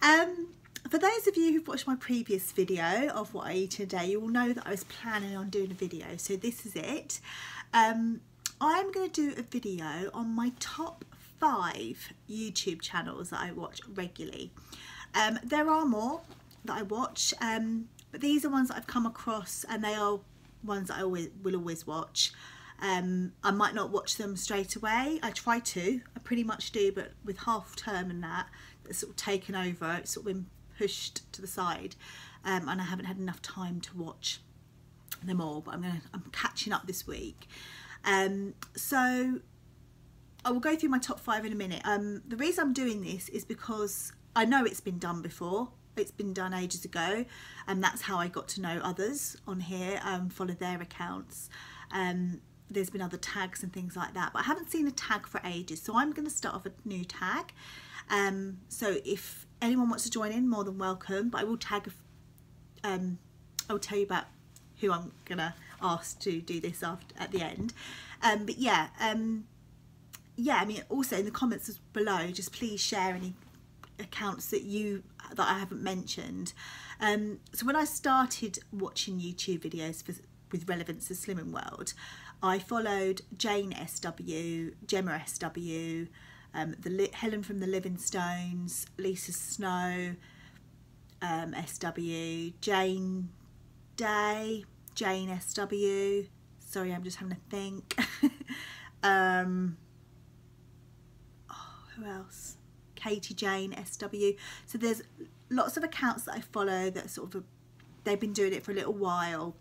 For those of you who've watched my previous video of what I eat in a day, you will know that I was planning on doing a video, so this is it. I'm going to do a video on my top 5 YouTube channels that I watch regularly. There are more that I watch, but these are ones that I've come across, and they are ones that I will always watch. I might not watch them straight away. I try to, I pretty much do, but with half term and that's sort of taken over, it's sort of been pushed to the side, and I haven't had enough time to watch them all, but I'm catching up this week. So I will go through my top 5 in a minute. The reason I'm doing this is because I know it's been done before. It's been done ages ago, and that's how I got to know others on here, follow their accounts. There's been other tags and things like that, but I haven't seen a tag for ages, so I'm going to start off a new tag. So if anyone wants to join in, more than welcome, but I will tag, I'll tell you about who I'm going to ask to do this at the end. But yeah, yeah, I mean, also in the comments below, just please share any accounts that I haven't mentioned. So when I started watching YouTube videos with relevance to Slimming World, I followed Jane SW, Gemma SW, Helen from the Livingstones, Lisa Snow SW, Jane Day, Jane SW. Sorry, I'm just having a think. Who else? Katie Jane SW. So there's lots of accounts that I follow that sort of they've been doing it for a little while,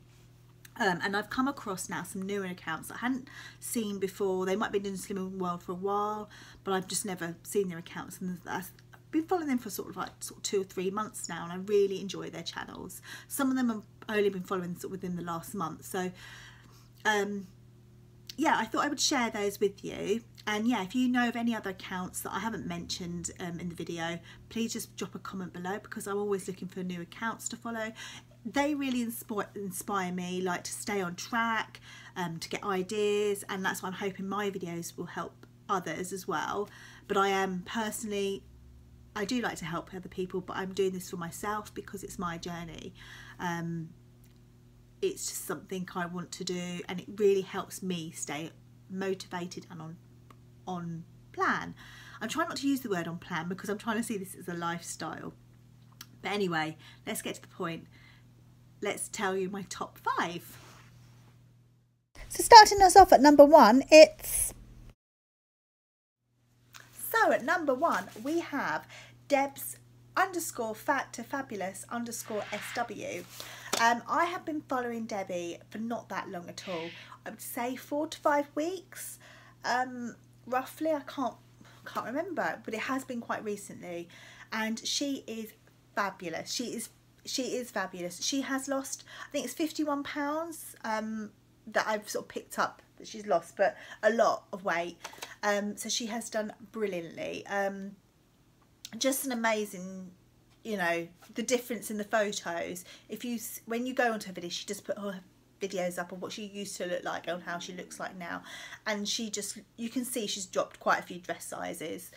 and I've come across now some newer accounts that I hadn't seen before. They might have been doing Slimming World for a while, but I've just never seen their accounts, and I've been following them for sort of 2 or 3 months now, and I really enjoy their channels. Some of them I've only been following sort of within the last month, so yeah, I thought I would share those with you. And yeah, if you know of any other accounts that I haven't mentioned in the video, please just drop a comment below, because I'm always looking for new accounts to follow. They really inspire me, like, to stay on track, to get ideas, and that's why I'm hoping my videos will help others as well. But I am personally, I do like to help other people, but I'm doing this for myself because it's my journey. It's just something I want to do, and it really helps me stay motivated and on plan. I'm trying not to use the word on plan because I'm trying to see this as a lifestyle. But anyway, let's get to the point. Let's tell you my top 5. So starting us off at number 1, so at number 1 we have Debs_fat2fabulous_SW. I have been following Debbie for not that long at all. I would say 4 to 5 weeks, roughly. I can't remember, but it has been quite recently, and she is fabulous. She is fabulous. She has lost, I think it's 51 pounds that I've sort of picked up that she's lost, but a lot of weight. So she has done brilliantly. Just an amazing, you know, the difference in the photos. When you go onto her video, she just put her videos up of what she used to look like and how she looks like now, and you can see she's dropped quite a few dress sizes.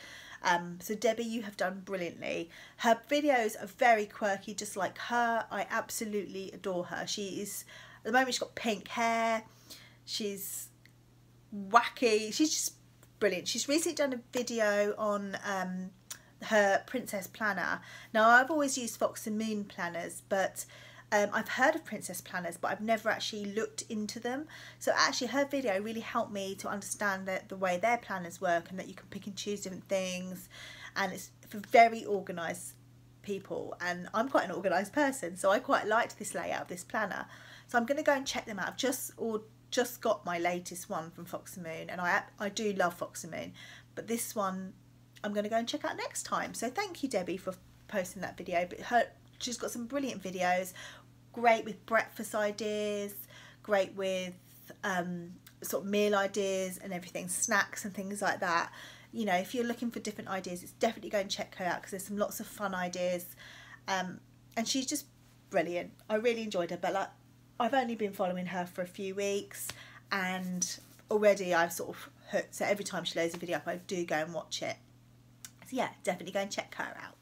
So Debbie, you have done brilliantly. Her videos are very quirky, just like her. I absolutely adore her. She is, at the moment, she's got pink hair, she's wacky, she's just brilliant. She's recently done a video on her princess planner. Now, I've always used Fox and Moon planners, but I've heard of princess planners, but I've never actually looked into them. So actually her video really helped me to understand the way their planners work, and that you can pick and choose different things, and it's for very organised people, and I'm quite an organised person, so I quite liked this layout of this planner. So I'm going to go and check them out. I've just got my latest one from Fox and Moon, and I do love Fox and Moon, but this one I'm going to go and check out next time. So thank you, Debbie, for posting that video. But she's got some brilliant videos, great with breakfast ideas, great with sort of meal ideas and everything, snacks and things like that. You know, if you're looking for different ideas, it's definitely go and check her out, because there's some lots of fun ideas, and she's just brilliant. I really enjoyed her, but like, I've only been following her for a few weeks, and already I've sort of hooked. So every time she loads a video up, I do go and watch it. So yeah, definitely go and check her out.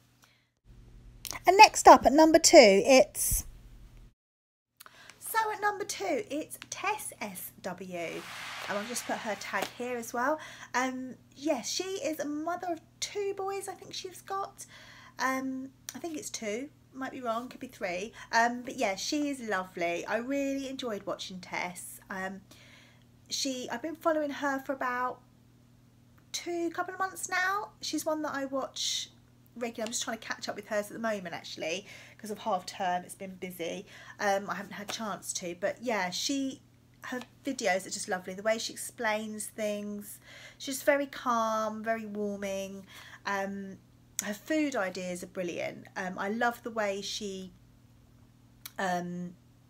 And next up at number 2, it's Tess SW. I've just put her tag here as well. Yes, she is a mother of 2 boys, I think she's got. I think it's 2, might be wrong, could be 3. But yeah, she is lovely. I really enjoyed watching Tess. I've been following her for about couple of months now. She's one that I watch regularly. I'm just trying to catch up with hers at the moment, actually, because of half term. It's been busy. I haven't had a chance to, but yeah, her videos are just lovely. The way she explains things, she's very calm, very warming. Her food ideas are brilliant. I love the way she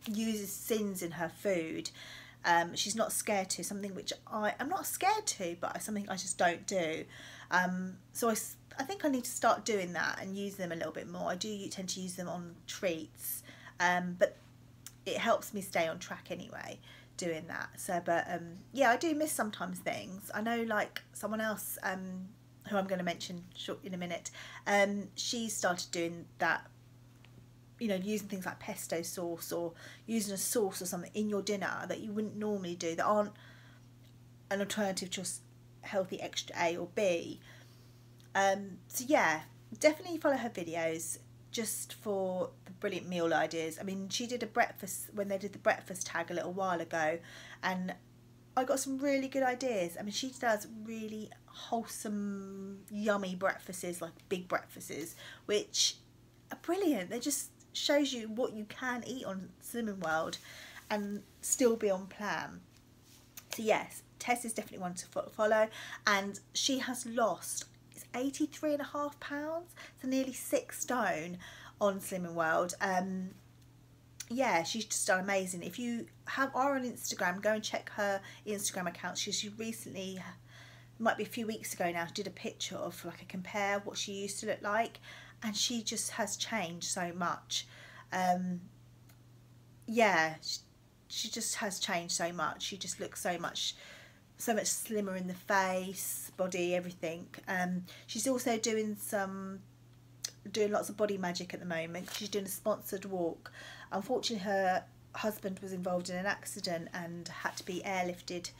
uses sins in her food. She's not scared to, something which I'm not scared to, but something I just don't do. So I think I need to start doing that and use them a little bit more. I do tend to use them on treats, but it helps me stay on track anyway, doing that. So, but yeah, I do miss sometimes things. I know, like someone else who I'm going to mention in a minute, she started doing that, you know, using things like pesto sauce or using a sauce or something in your dinner that you wouldn't normally do, that aren't an alternative to healthy extra A or B. So yeah, definitely follow her videos just for the brilliant meal ideas. I mean, she did a breakfast, when they did the breakfast tag a little while ago, and I got some really good ideas. I mean, she does really wholesome, yummy breakfasts, like big breakfasts, which are brilliant. They just shows you what you can eat on Slimming World and still be on plan. So yes, Tess is definitely one to follow, and she has lost 83.5 pounds, so nearly 6 stone on Slimming World. Yeah, she's just done amazing. If you are on Instagram, go and check her Instagram account. She recently, might be a few weeks ago now, did a picture of like a compare what she used to look like, and she just has changed so much. Yeah, she just has changed so much. She just looks so much slimmer in the face, body, everything. She's also doing lots of body magic at the moment. She's doing a sponsored walk. Unfortunately, her husband was involved in an accident and had to be airlifted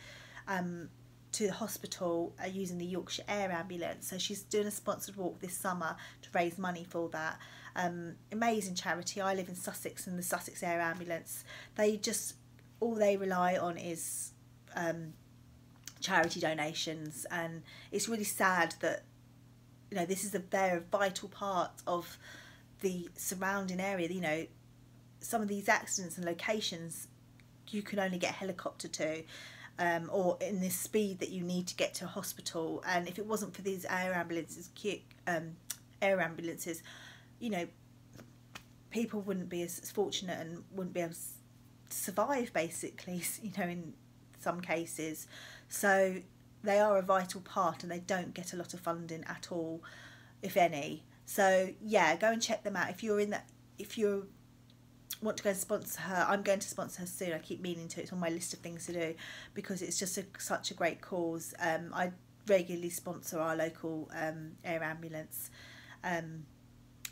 to the hospital using the Yorkshire Air Ambulance. So she's doing a sponsored walk this summer to raise money for that. Amazing charity. I live in Sussex, and the Sussex Air Ambulance, all they rely on is charity donations, and it's really sad that, you know, this is they're a vital part of the surrounding area. You know, some of these accidents and locations you can only get a helicopter to, or in this speed that you need to get to a hospital. And if it wasn't for these air ambulances, you know, people wouldn't be as fortunate and wouldn't be able to survive, basically, you know, in some cases. So they are a vital part, and they don't get a lot of funding at all, if any. So yeah, go and check them out if you want to go and sponsor her. I'm going to sponsor her soon. I keep meaning to. It's on my list of things to do, because it's just such a great cause. I regularly sponsor our local air ambulance.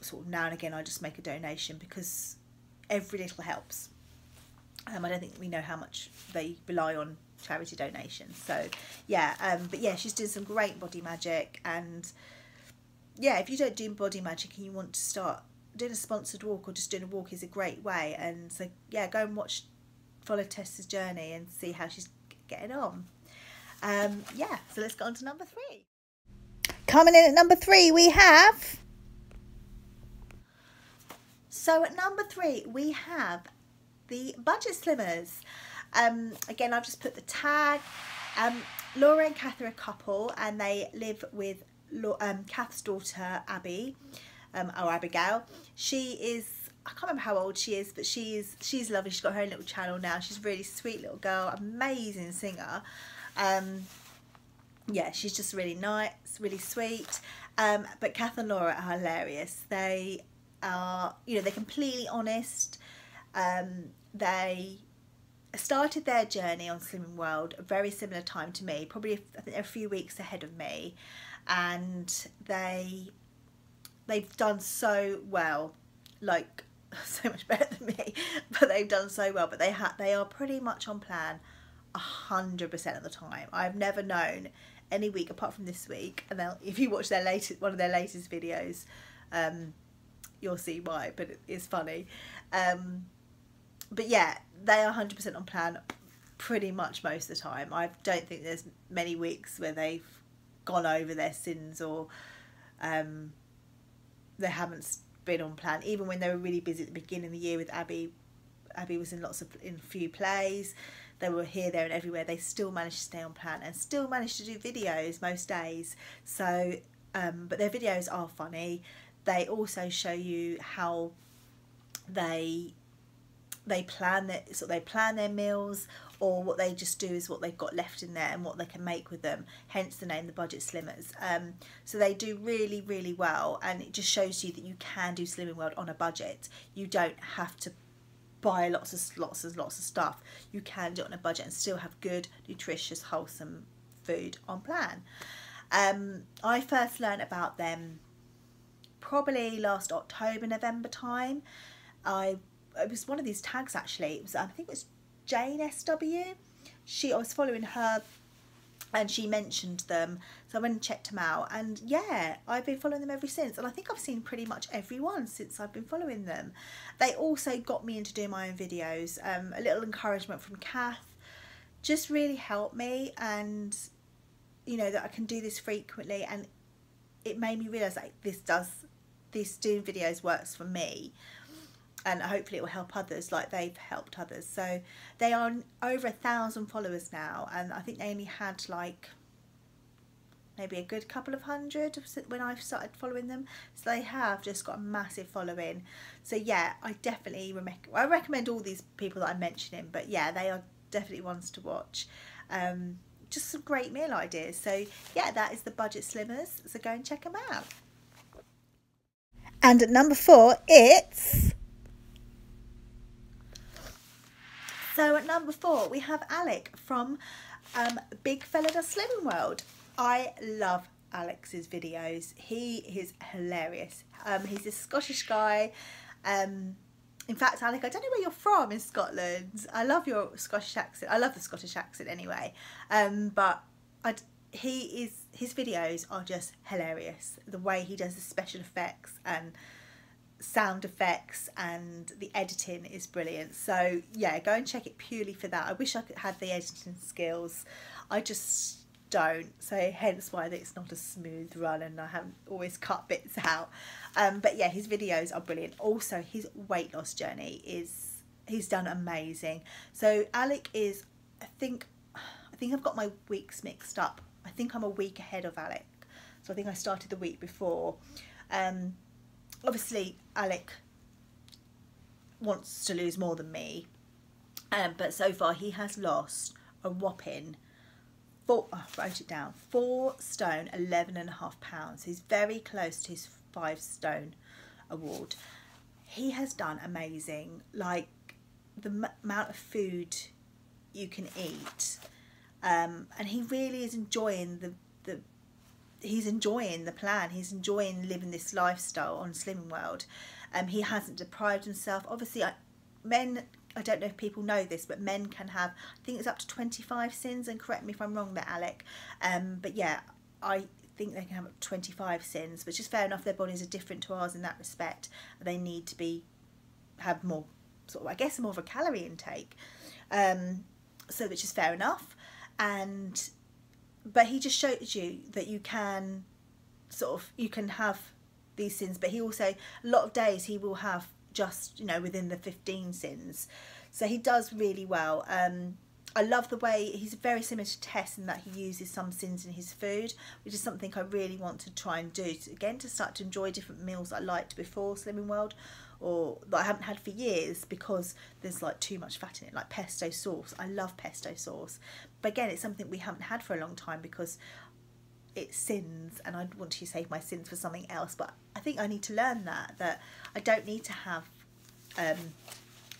Sort of now and again I just make a donation, because every little helps. I don't think we know how much they rely on charity donations. So yeah, but yeah, she's doing some great body magic. And yeah, if you don't do body magic and you want to start doing a sponsored walk, or just doing a walk, is a great way. And so yeah, go and follow Tess's journey and see how she's getting on. Yeah, so let's go on to number 3. Coming in at number 3 we have... So at number 3 we have the Budget Slimmers. Again, I've just put the tag. Laura and Kath are a couple, and they live with Kath's daughter Abby, or Abigail. She is, I can't remember how old she is, but she's lovely. She's got her own little channel now. She's a really sweet little girl, amazing singer. Yeah, she's just really nice, really sweet. But Kath and Laura are hilarious. They are, you know, they're completely honest. They started their journey on Slimming World a very similar time to me, probably I think they're a few weeks ahead of me, and they've done so well. like so much better than me, but they've done so well. But they are pretty much on plan 100% of the time. I've never known any week apart from this week, and if you watch one of their latest videos, you'll see why, but it's funny. But yeah, they are 100% on plan pretty much most of the time. I don't think there's many weeks where they've gone over their sins, or they haven't been on plan. Even when they were really busy at the beginning of the year with Abby was in a few plays. They were here, there and everywhere. They still managed to stay on plan and still managed to do videos most days. So, but their videos are funny. They also show you how they plan their meals, or what they just do is what they've got left in there and what they can make with them, hence the name, the Budget Slimmers. So they do really, really well, and it just shows you that you can do Slimming World on a budget. You don't have to buy lots of stuff. You can do it on a budget and still have good, nutritious, wholesome food on plan. I first learned about them probably last October, November time. It was one of these tags actually. I think it was Jane SW. I was following her and she mentioned them, so I went and checked them out, and yeah, I've been following them ever since, and I think I've seen pretty much everyone since I've been following them. They also got me into doing my own videos. A little encouragement from Kath just really helped me, and you know, that I can do this frequently, and it made me realise that this doing videos works for me, and hopefully it will help others like they've helped others. So they are over 1,000 followers now, and I think they only had like maybe a good couple of hundred when I started following them. So they have just got a massive following. So yeah, I definitely recommend all these people that I'm mentioning, but yeah, they are definitely ones to watch. Just some great meal ideas. So yeah, that is the Budget Slimmers, so go and check them out. And at number 4, So at number 4, we have Alec from Big Fella Does Slimming World. I love Alec's videos. He is hilarious. He's a Scottish guy. In fact, Alec, I don't know where you're from in Scotland. I love your Scottish accent. I love the Scottish accent anyway. But his videos are just hilarious. The way he does the special effects and sound effects and the editing is brilliant. So yeah, go and check it purely for that. I wish I could have the editing skills. I just don't, so hence why it's not a smooth run and I haven't always cut bits out. But yeah, his videos are brilliant. Also, his weight loss journey he's done amazing. So Alec is, I think I've got my weeks mixed up. I think I'm a week ahead of Alec. So I think I started the week before. Obviously, Alec wants to lose more than me, but so far he has lost a whopping 4 stone 11.5 pounds. He's very close to his 5 stone award. He has done amazing. Like the amount of food you can eat, and he really is enjoying he's enjoying the plan. He's enjoying living this lifestyle on Slimming World. He hasn't deprived himself. Obviously, men, I don't know if people know this, but men can have, I think it's up to 25 sins, and correct me if I'm wrong there, Alec. But yeah, I think they can have up to 25 sins, which is fair enough. Their bodies are different to ours in that respect. They need to have more, sort of, I guess, more of a calorie intake. So which is fair enough. But he just shows you that you can you can have these sins, but he also, a lot of days he will have just, you know, within the 15 sins. So he does really well. I love the way he's very similar to Tess in that he uses some sins in his food, which is something I really want to try and do. Again, to start to enjoy different meals I liked before Slimming World, or that I haven't had for years because there's like too much fat in it, like pesto sauce. I love pesto sauce. But again, it's something we haven't had for a long time because it's sins, and I want to save my sins for something else. But I think I need to learn that I don't need to have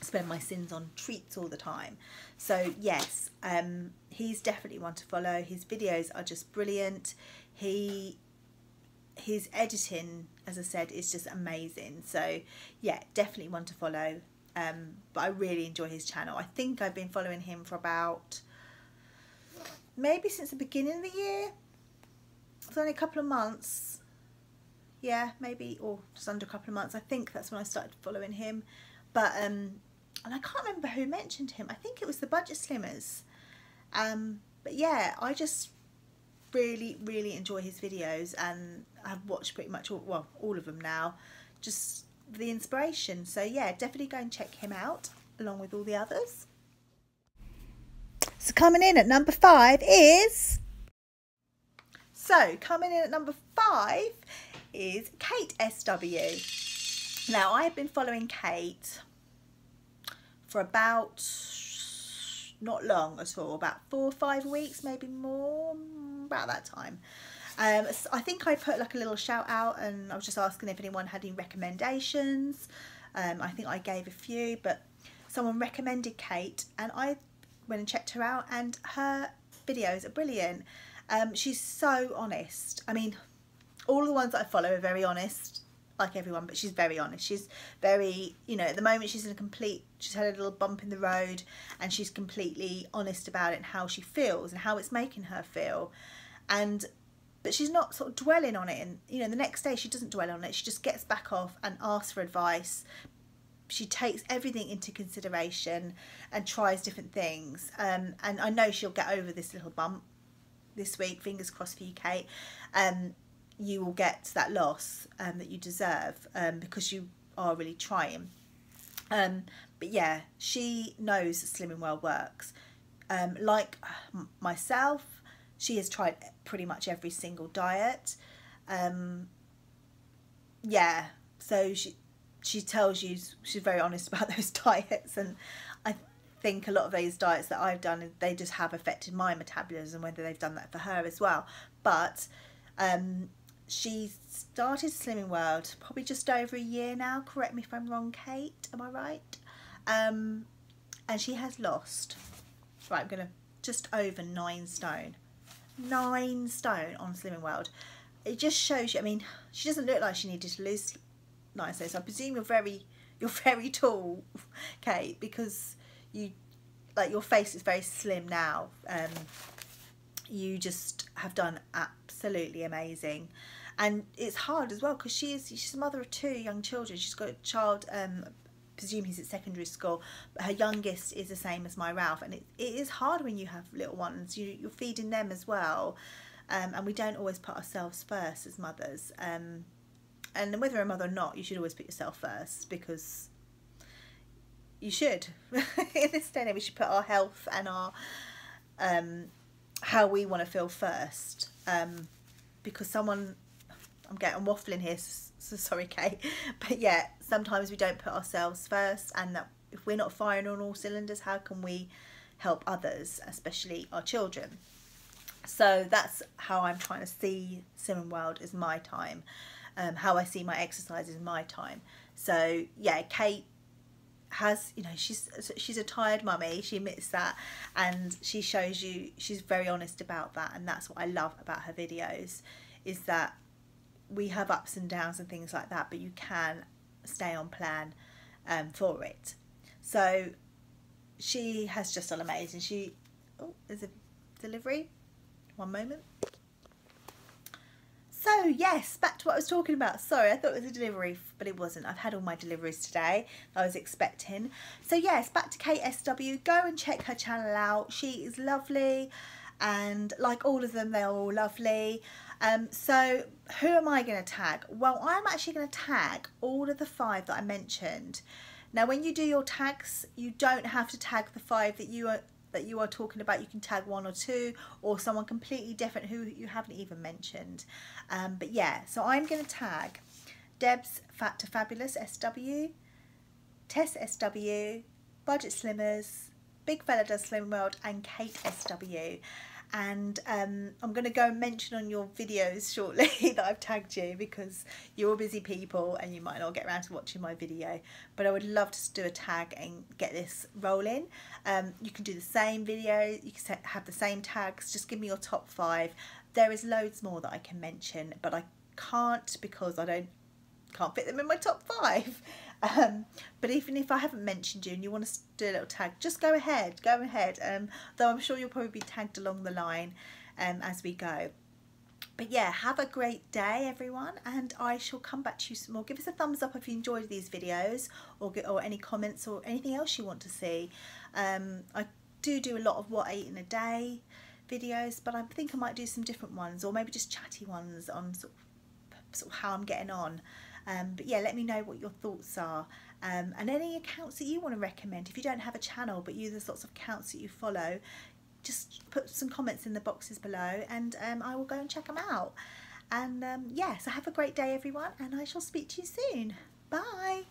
spend my sins on treats all the time. So yes, he's definitely one to follow. His videos are just brilliant. He his editing, as I said, is just amazing. So yeah, definitely one to follow. But I really enjoy his channel. I think I've been following him for about, maybe since the beginning of the year. It's only a couple of months. Yeah, maybe, or just under a couple of months. I think that's when I started following him. But and I can't remember who mentioned him. I think it was the Budget Slimmers. But yeah, I just really enjoy his videos, and I've watched pretty much all of them now. Just the inspiration. So yeah, definitely go and check him out along with all the others. So coming in at number 5 is Kate SW. Now, I've been following Kate for about, not long at all, about 4 or 5 weeks, maybe more, about that time. So I think I put like a little shout out, and I was just asking if anyone had any recommendations. I think I gave a few, but someone recommended Kate, and I went and checked her out, and her videos are brilliant. She's so honest. I mean, all the ones that I follow are very honest, like everyone, but she's very honest. She's very, you know, at the moment she's she's had a little bump in the road, and she's completely honest about it and how she feels and how it's making her feel. But she's not sort of dwelling on it, and you know, the next day she doesn't dwell on it. She just gets back off and asks for advice. She takes everything into consideration and tries different things. And I know she'll get over this little bump this week. Fingers crossed for you, Kate. You will get that loss that you deserve, because you are really trying. But yeah, she knows that Slimming Well works. Like myself, she has tried pretty much every single diet. Yeah, so she tells you, she's very honest about those diets, and I think a lot of those diets that I've done, they just have affected my metabolism, whether they've done that for her as well. But she started Slimming World probably just over a year now. Correct me if I'm wrong, Kate, am I right? And she has lost, right, I'm gonna, just over 9 stone. 9 stone on Slimming World. It just shows you, I mean, she doesn't look like she needed to lose 9 stone, so I presume you're very tall, Kate, because your face is very slim now. You just have done absolutely amazing, and it's hard as well because she's a mother of 2 young children. She's got a child, I presume he's at secondary school, but her youngest is the same as my Ralph, and it is hard when you have little ones. You're feeding them as well, and we don't always put ourselves first as mothers. And whether a mother or not, you should always put yourself first, because you should. In this day and age, we should put our health and our how we want to feel first, because I'm waffling here, so sorry, Kate, but yeah, sometimes we don't put ourselves first, and that if we're not firing on all cylinders, how can we help others, especially our children? So that's how I'm trying to see Slimming World as my time, how I see my exercise as my time. So yeah, Kate has, you know, she's a tired mummy, she admits that, and she shows you, she's very honest about that, and that's what I love about her videos, is that we have ups and downs and things like that, but you can stay on plan for it. So she has just done amazing. Oh, there's a delivery, one moment. So yes, back to what I was talking about. Sorry, I thought it was a delivery, but it wasn't. I've had all my deliveries today that I was expecting. So yes, back to Kate SW. Go and check her channel out. She is lovely, and like all of them, they're all lovely. So who am I going to tag? Well, I'm actually going to tag all of the 5 that I mentioned. Now, when you do your tags, you don't have to tag the 5 that you are talking about. You can tag 1 or 2, or someone completely different who you haven't even mentioned. But yeah, so I'm going to tag Deb's Fat to Fabulous SW, Tess SW, Budget Slimmers, Big Fella Does Slim World, and Kate SW. And I'm going to go and mention on your videos shortly that I've tagged you, because you're all busy people and you might not get around to watching my video, but I would love to do a tag and get this rolling. You can do the same video, you can have the same tags, just give me your top 5. There is loads more that I can mention, but I can't because I can't fit them in my top 5. But even if I haven't mentioned you and you want to do a little tag, just go ahead, though I'm sure you'll probably be tagged along the line as we go. But yeah, have a great day everyone, and I shall come back to you some more. Give us a thumbs up if you enjoyed these videos, or any comments or anything else you want to see. I do a lot of what I eat in a day videos, but I think I might do some different ones, or maybe just chatty ones on sort of how I'm getting on. But yeah, let me know what your thoughts are, and any accounts that you want to recommend. If you don't have a channel but there's lots of accounts that you follow, just put some comments in the boxes below, and I will go and check them out. And yeah, so have a great day everyone, and I shall speak to you soon. Bye.